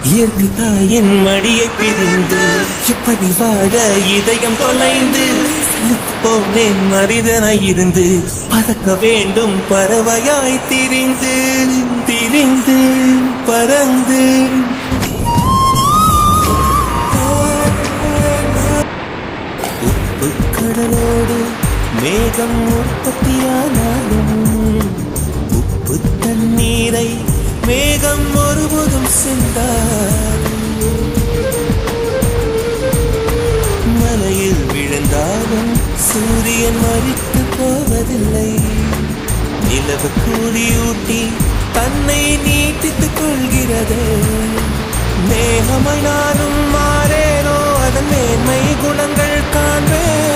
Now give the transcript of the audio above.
இயற்கை தாயின் மடியை பிரிந்து எப்படி வாழ இதயம் தொலைந்து போனேன் மனிதனாய் இருந்து பறக்க வேண்டும் பறவையாய் திரிந்து திரிந்து பறந்து உப்பு கடலோடு மேகம் உற்பத்தியானாலும் உப்பு தண்ணீரை மேகம் ஒருபோதும் சென்றார் மலையில் விழுந்தாலும் சூரியன் மறித்து போவதில்லை நிலவு கூலியூட்டி தன்னை நீட்டித்துக் கொள்கிறது மேகமாய் நானும் மாறேனோ அதன் மேன்மை குணங்கள் காண்பேன்